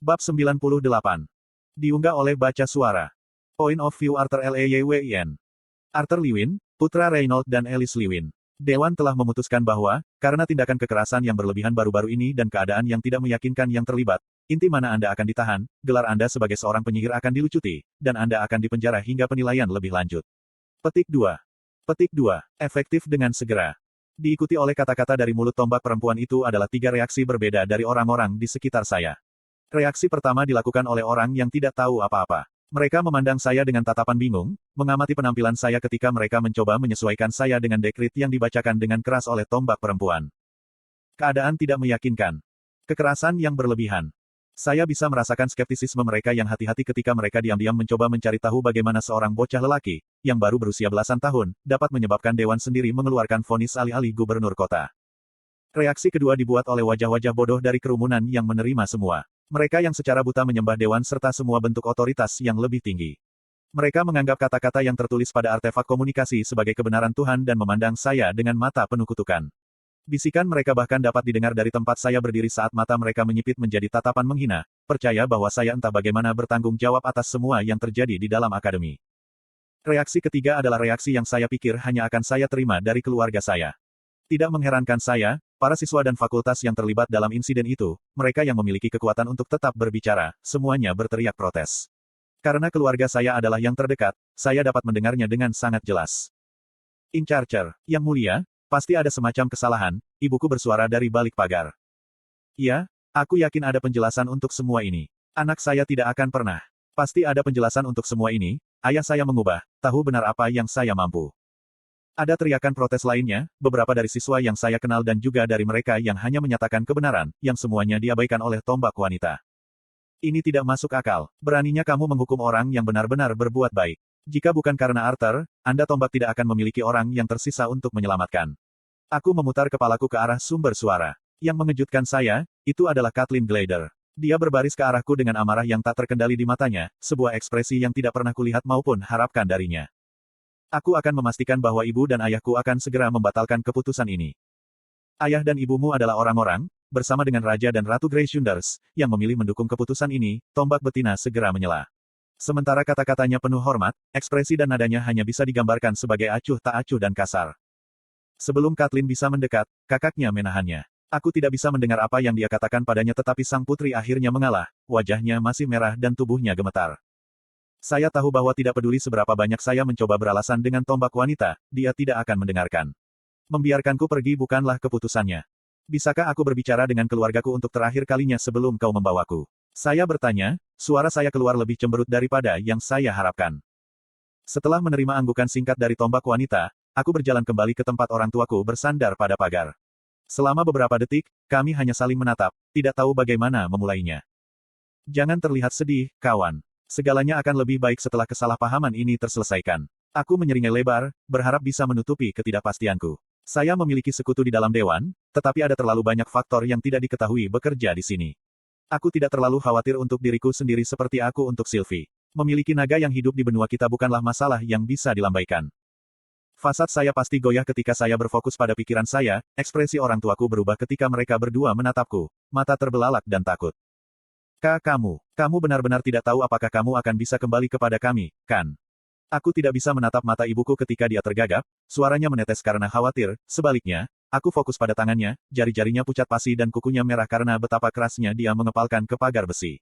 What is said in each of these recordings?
Bab 98. Diunggah oleh Baca Suara. Point of View Arthur Lewin. Arthur Lewin, putra Reynold dan Alice Lewin. Dewan telah memutuskan bahwa, karena tindakan kekerasan yang berlebihan baru-baru ini dan keadaan yang tidak meyakinkan yang terlibat, inti mana Anda akan ditahan, gelar Anda sebagai seorang penyihir akan dilucuti, dan Anda akan dipenjara hingga penilaian lebih lanjut. Petik 2. Petik 2. Efektif dengan segera. Diikuti oleh kata-kata dari mulut tombak perempuan itu adalah 3 reaksi berbeda dari orang-orang di sekitar saya. Reaksi pertama dilakukan oleh orang yang tidak tahu apa-apa. Mereka memandang saya dengan tatapan bingung, mengamati penampilan saya ketika mereka mencoba menyesuaikan saya dengan dekrit yang dibacakan dengan keras oleh tombak perempuan. Keadaan tidak meyakinkan. Kekerasan yang berlebihan. Saya bisa merasakan skeptisisme mereka yang hati-hati ketika mereka diam-diam mencoba mencari tahu bagaimana seorang bocah lelaki, yang baru berusia belasan tahun, dapat menyebabkan dewan sendiri mengeluarkan vonis alih-alih gubernur kota. Reaksi kedua dibuat oleh wajah-wajah bodoh dari kerumunan yang menerima semua. Mereka yang secara buta menyembah dewan serta semua bentuk otoritas yang lebih tinggi. Mereka menganggap kata-kata yang tertulis pada artefak komunikasi sebagai kebenaran Tuhan dan memandang saya dengan mata penuh kutukan. Bisikan mereka bahkan dapat didengar dari tempat saya berdiri saat mata mereka menyipit menjadi tatapan menghina, percaya bahwa saya entah bagaimana bertanggung jawab atas semua yang terjadi di dalam akademi. Reaksi ketiga adalah reaksi yang saya pikir hanya akan saya terima dari keluarga saya. Tidak mengherankan saya, para siswa dan fakultas yang terlibat dalam insiden itu, mereka yang memiliki kekuatan untuk tetap berbicara, semuanya berteriak protes. Karena keluarga saya adalah yang terdekat, saya dapat mendengarnya dengan sangat jelas. In Charger, Yang Mulia, pasti ada semacam kesalahan, ibuku bersuara dari balik pagar. Iya, aku yakin ada penjelasan untuk semua ini. Anak saya tidak akan pernah. Pasti ada penjelasan untuk semua ini, ayah saya mengubah, tahu benar apa yang saya mampu. Ada teriakan protes lainnya, beberapa dari siswa yang saya kenal dan juga dari mereka yang hanya menyatakan kebenaran, yang semuanya diabaikan oleh tombak wanita. Ini tidak masuk akal. Beraninya kamu menghukum orang yang benar-benar berbuat baik. Jika bukan karena Arthur, Anda tombak tidak akan memiliki orang yang tersisa untuk menyelamatkan. Aku memutar kepalaku ke arah sumber suara. Yang mengejutkan saya, itu adalah Kathleen Glader. Dia berbaris ke arahku dengan amarah yang tak terkendali di matanya, sebuah ekspresi yang tidak pernah kulihat maupun harapkan darinya. Aku akan memastikan bahwa ibu dan ayahku akan segera membatalkan keputusan ini. Ayah dan ibumu adalah orang-orang, bersama dengan Raja dan Ratu Grey Shunders, yang memilih mendukung keputusan ini, tombak betina segera menyela. Sementara kata-katanya penuh hormat, ekspresi dan nadanya hanya bisa digambarkan sebagai acuh tak acuh dan kasar. Sebelum Kathleen bisa mendekat, kakaknya menahannya. Aku tidak bisa mendengar apa yang dia katakan padanya tetapi sang putri akhirnya mengalah, wajahnya masih merah dan tubuhnya gemetar. Saya tahu bahwa tidak peduli seberapa banyak saya mencoba beralasan dengan tombak wanita, dia tidak akan mendengarkan. Membiarkanku pergi bukanlah keputusannya. Bisakah aku berbicara dengan keluargaku untuk terakhir kalinya sebelum kau membawaku? Saya bertanya, suara saya keluar lebih cemberut daripada yang saya harapkan. Setelah menerima anggukan singkat dari tombak wanita, aku berjalan kembali ke tempat orang tuaku bersandar pada pagar. Selama beberapa detik, kami hanya saling menatap, tidak tahu bagaimana memulainya. Jangan terlihat sedih, kawan. Segalanya akan lebih baik setelah kesalahpahaman ini terselesaikan. Aku menyeringai lebar, berharap bisa menutupi ketidakpastianku. Saya memiliki sekutu di dalam dewan, tetapi ada terlalu banyak faktor yang tidak diketahui bekerja di sini. Aku tidak terlalu khawatir untuk diriku sendiri seperti aku untuk Sylvie. Memiliki naga yang hidup di benua kita bukanlah masalah yang bisa dilambaikan. Fasad saya pasti goyah ketika saya berfokus pada pikiran saya, ekspresi orang tuaku berubah ketika mereka berdua menatapku, mata terbelalak dan takut. Kamu benar-benar tidak tahu apakah kamu akan bisa kembali kepada kami, kan? Aku tidak bisa menatap mata ibuku ketika dia tergagap, suaranya menetes karena khawatir, sebaliknya, aku fokus pada tangannya, jari-jarinya pucat pasi dan kukunya merah karena betapa kerasnya dia mengepalkan ke pagar besi.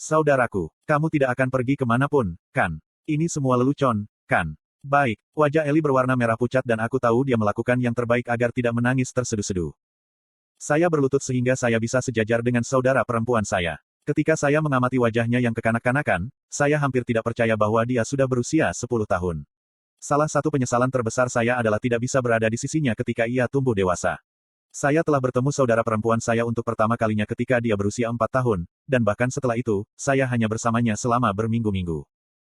Saudaraku, kamu tidak akan pergi kemanapun, kan? Ini semua lelucon, kan? Baik, wajah Ellie berwarna merah pucat dan aku tahu dia melakukan yang terbaik agar tidak menangis terseduh-seduh. Saya berlutut sehingga saya bisa sejajar dengan saudara perempuan saya. Ketika saya mengamati wajahnya yang kekanak-kanakan, saya hampir tidak percaya bahwa dia sudah berusia 10 tahun. Salah satu penyesalan terbesar saya adalah tidak bisa berada di sisinya ketika ia tumbuh dewasa. Saya telah bertemu saudara perempuan saya untuk pertama kalinya ketika dia berusia 4 tahun, dan bahkan setelah itu, saya hanya bersamanya selama berminggu-minggu.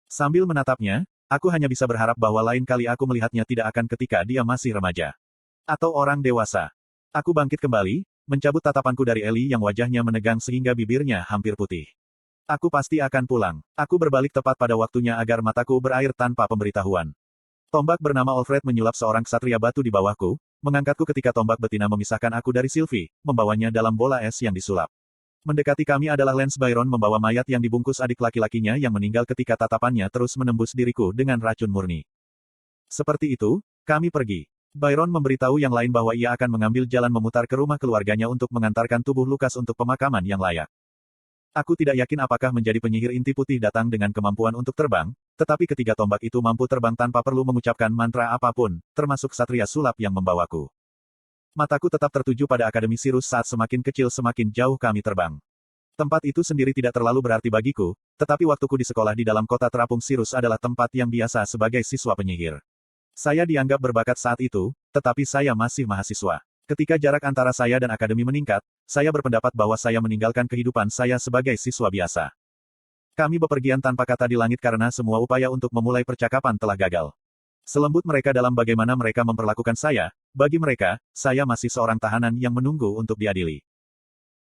Sambil menatapnya, aku hanya bisa berharap bahwa lain kali aku melihatnya tidak akan ketika dia masih remaja. Atau orang dewasa. Aku bangkit kembali, mencabut tatapanku dari Ellie yang wajahnya menegang sehingga bibirnya hampir putih. Aku pasti akan pulang. Aku berbalik tepat pada waktunya agar mataku berair tanpa pemberitahuan. Tombak bernama Alfred menyulap seorang ksatria batu di bawahku, mengangkatku ketika tombak betina memisahkan aku dari Sylvie, membawanya dalam bola es yang disulap. Mendekati kami adalah Lance Byron membawa mayat yang dibungkus adik laki-lakinya yang meninggal ketika tatapannya terus menembus diriku dengan racun murni. Seperti itu, kami pergi. Byron memberitahu yang lain bahwa ia akan mengambil jalan memutar ke rumah keluarganya untuk mengantarkan tubuh Lukas untuk pemakaman yang layak. Aku tidak yakin apakah menjadi penyihir inti putih datang dengan kemampuan untuk terbang, tetapi ketiga tombak itu mampu terbang tanpa perlu mengucapkan mantra apapun, termasuk Satria Sulap yang membawaku. Mataku tetap tertuju pada Akademi Sirus saat semakin kecil semakin jauh kami terbang. Tempat itu sendiri tidak terlalu berarti bagiku, tetapi waktuku di sekolah di dalam kota terapung Sirus adalah tempat yang biasa sebagai siswa penyihir. Saya dianggap berbakat saat itu, tetapi saya masih mahasiswa. Ketika jarak antara saya dan akademi meningkat, saya berpendapat bahwa saya meninggalkan kehidupan saya sebagai siswa biasa. Kami bepergian tanpa kata di langit karena semua upaya untuk memulai percakapan telah gagal. Selembut mereka dalam bagaimana mereka memperlakukan saya, bagi mereka, saya masih seorang tahanan yang menunggu untuk diadili.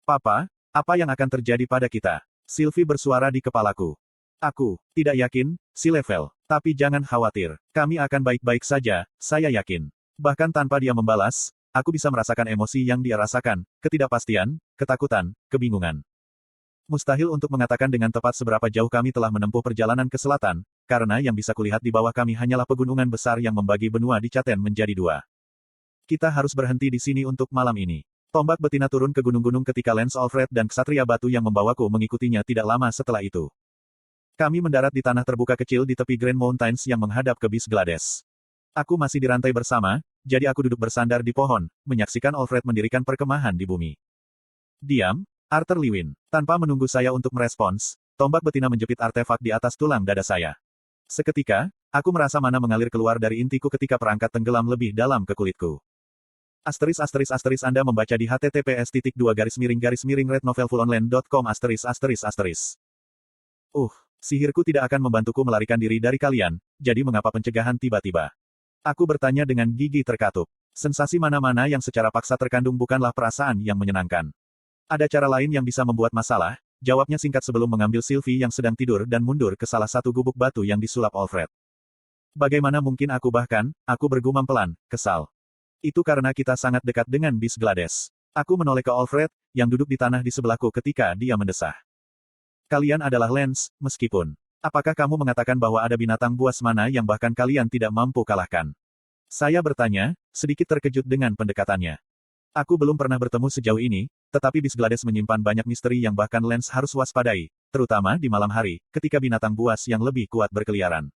Papa, apa yang akan terjadi pada kita? Sylvie bersuara di kepalaku. Aku tidak yakin, si level. Tapi jangan khawatir. Kami akan baik-baik saja, saya yakin. Bahkan tanpa dia membalas, aku bisa merasakan emosi yang dia rasakan, ketidakpastian, ketakutan, kebingungan. Mustahil untuk mengatakan dengan tepat seberapa jauh kami telah menempuh perjalanan ke selatan, karena yang bisa kulihat di bawah kami hanyalah pegunungan besar yang membagi benua di Caten menjadi dua. Kita harus berhenti di sini untuk malam ini. Tombak betina turun ke gunung-gunung ketika Lance Alfred dan Ksatria Batu yang membawaku mengikutinya tidak lama setelah itu. Kami mendarat di tanah terbuka kecil di tepi Grand Mountains yang menghadap ke Bisglades. Aku masih dirantai bersama, jadi aku duduk bersandar di pohon, menyaksikan Alfred mendirikan perkemahan di bumi. Diam, Arthur Lewin. Tanpa menunggu saya untuk merespons, tombak betina menjepit artefak di atas tulang dada saya. Seketika, aku merasa mana mengalir keluar dari intiku ketika perangkat tenggelam lebih dalam ke kulitku. **** Anda membaca di https://rednovelfullonline.com ****. Sihirku tidak akan membantuku melarikan diri dari kalian, jadi mengapa pencegahan tiba-tiba? Aku bertanya dengan gigi terkatup. Sensasi mana-mana yang secara paksa terkandung bukanlah perasaan yang menyenangkan. Ada cara lain yang bisa membuat masalah, jawabnya singkat sebelum mengambil Sylvie yang sedang tidur dan mundur ke salah satu gubuk batu yang disulap Alfred. Bagaimana mungkin aku bergumam pelan, kesal. Itu karena kita sangat dekat dengan Bisglades. Aku menoleh ke Alfred, yang duduk di tanah di sebelahku ketika dia mendesah. Kalian adalah Lance, meskipun. Apakah kamu mengatakan bahwa ada binatang buas mana yang bahkan kalian tidak mampu kalahkan? Saya bertanya, sedikit terkejut dengan pendekatannya. Aku belum pernah bertemu sejauh ini, tetapi Bisglades menyimpan banyak misteri yang bahkan Lance harus waspadai, terutama di malam hari, ketika binatang buas yang lebih kuat berkeliaran.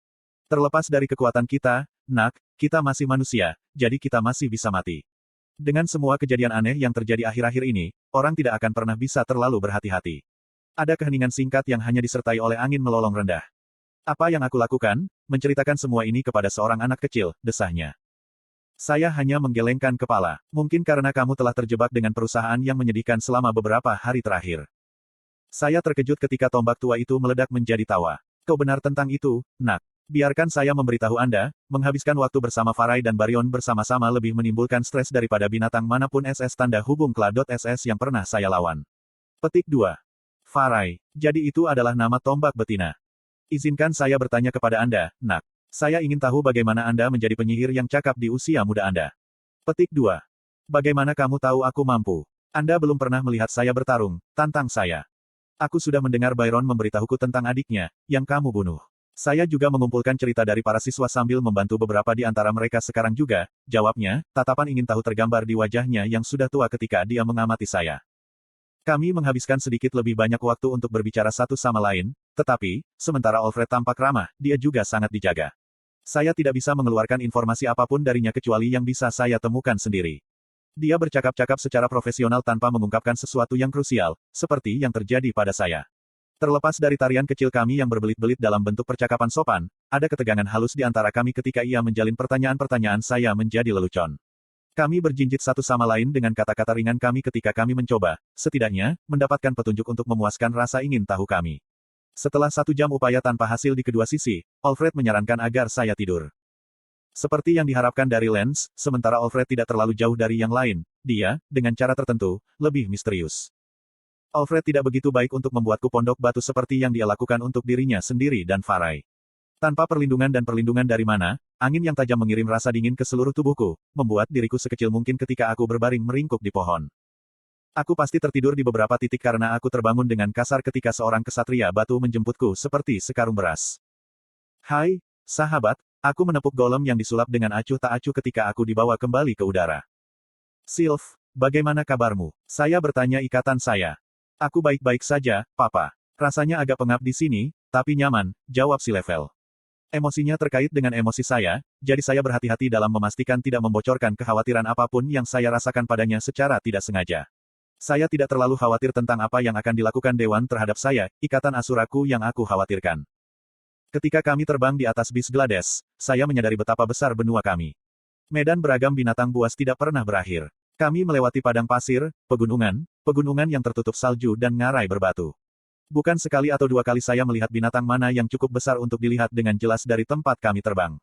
Terlepas dari kekuatan kita, Nak, kita masih manusia, jadi kita masih bisa mati. Dengan semua kejadian aneh yang terjadi akhir-akhir ini, orang tidak akan pernah bisa terlalu berhati-hati. Ada keheningan singkat yang hanya disertai oleh angin melolong rendah. Apa yang aku lakukan? Menceritakan semua ini kepada seorang anak kecil, desahnya. Saya hanya menggelengkan kepala. Mungkin karena kamu telah terjebak dengan perusahaan yang menyedihkan selama beberapa hari terakhir. Saya terkejut ketika tombak tua itu meledak menjadi tawa. Kau benar tentang itu, Nak. Biarkan saya memberitahu Anda, menghabiskan waktu bersama Farai dan Baryon bersama-sama lebih menimbulkan stres daripada binatang manapun SS tanda hubung Kla.SS yang pernah saya lawan. Petik 2. Farai. Jadi itu adalah nama tombak betina. Izinkan saya bertanya kepada Anda, Nak. Saya ingin tahu bagaimana Anda menjadi penyihir yang cakap di usia muda Anda. Petik 2. Bagaimana kamu tahu aku mampu? Anda belum pernah melihat saya bertarung, tantang saya. Aku sudah mendengar Byron memberitahuku tentang adiknya, yang kamu bunuh. Saya juga mengumpulkan cerita dari para siswa sambil membantu beberapa di antara mereka sekarang juga, jawabnya, tatapan ingin tahu tergambar di wajahnya yang sudah tua ketika dia mengamati saya. Kami menghabiskan sedikit lebih banyak waktu untuk berbicara satu sama lain, tetapi, sementara Alfred tampak ramah, dia juga sangat dijaga. Saya tidak bisa mengeluarkan informasi apapun darinya kecuali yang bisa saya temukan sendiri. Dia bercakap-cakap secara profesional tanpa mengungkapkan sesuatu yang krusial, seperti yang terjadi pada saya. Terlepas dari tarian kecil kami yang berbelit-belit dalam bentuk percakapan sopan, ada ketegangan halus di antara kami ketika ia menjalin pertanyaan-pertanyaan saya menjadi lelucon. Kami berjinjit satu sama lain dengan kata-kata ringan kami ketika kami mencoba, setidaknya, mendapatkan petunjuk untuk memuaskan rasa ingin tahu kami. Setelah 1 jam upaya tanpa hasil di kedua sisi, Alfred menyarankan agar saya tidur. Seperti yang diharapkan dari Lance, sementara Alfred tidak terlalu jauh dari yang lain, dia, dengan cara tertentu, lebih misterius. Alfred tidak begitu baik untuk membuatku pondok batu seperti yang dia lakukan untuk dirinya sendiri dan Farai. Tanpa perlindungan dari mana, angin yang tajam mengirim rasa dingin ke seluruh tubuhku, membuat diriku sekecil mungkin ketika aku berbaring meringkuk di pohon. Aku pasti tertidur di beberapa titik karena aku terbangun dengan kasar ketika seorang kesatria batu menjemputku seperti sekarung beras. Hai, sahabat, aku menepuk golem yang disulap dengan acuh tak acuh ketika aku dibawa kembali ke udara. Sylph, bagaimana kabarmu? Saya bertanya ikatan saya. Aku baik-baik saja, Papa. Rasanya agak pengap di sini, tapi nyaman, jawab si level. Emosinya terkait dengan emosi saya, jadi saya berhati-hati dalam memastikan tidak membocorkan kekhawatiran apapun yang saya rasakan padanya secara tidak sengaja. Saya tidak terlalu khawatir tentang apa yang akan dilakukan Dewan terhadap saya, ikatan Asuraku yang aku khawatirkan. Ketika kami terbang di atas bis Glades, saya menyadari betapa besar benua kami. Medan beragam binatang buas tidak pernah berakhir. Kami melewati padang pasir, pegunungan yang tertutup salju dan ngarai berbatu. Bukan sekali atau dua kali saya melihat binatang mana yang cukup besar untuk dilihat dengan jelas dari tempat kami terbang.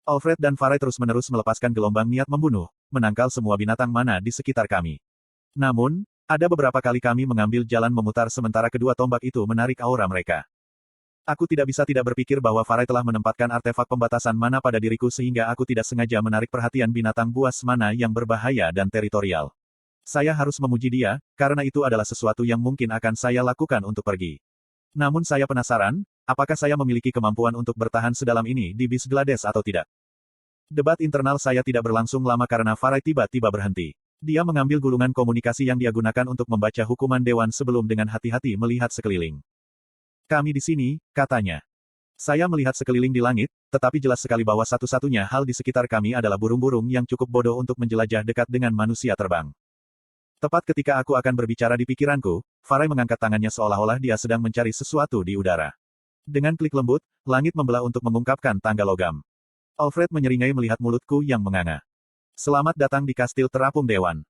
Alfred dan Farai terus-menerus melepaskan gelombang niat membunuh, menangkal semua binatang mana di sekitar kami. Namun, ada beberapa kali kami mengambil jalan memutar sementara kedua tombak itu menarik aura mereka. Aku tidak bisa tidak berpikir bahwa Farai telah menempatkan artefak pembatasan mana pada diriku sehingga aku tidak sengaja menarik perhatian binatang buas mana yang berbahaya dan teritorial. Saya harus memuji dia, karena itu adalah sesuatu yang mungkin akan saya lakukan untuk pergi. Namun saya penasaran, apakah saya memiliki kemampuan untuk bertahan sedalam ini di bis Glades atau tidak? Debat internal saya tidak berlangsung lama karena Farai tiba-tiba berhenti. Dia mengambil gulungan komunikasi yang dia gunakan untuk membaca hukuman dewan sebelum dengan hati-hati melihat sekeliling. Kami di sini, katanya. Saya melihat sekeliling di langit, tetapi jelas sekali bahwa satu-satunya hal di sekitar kami adalah burung-burung yang cukup bodoh untuk menjelajah dekat dengan manusia terbang. Tepat ketika aku akan berbicara di pikiranku, Farai mengangkat tangannya seolah-olah dia sedang mencari sesuatu di udara. Dengan klik lembut, langit membelah untuk mengungkapkan tangga logam. Alfred menyeringai melihat mulutku yang menganga. Selamat datang di kastil terapung Dewan.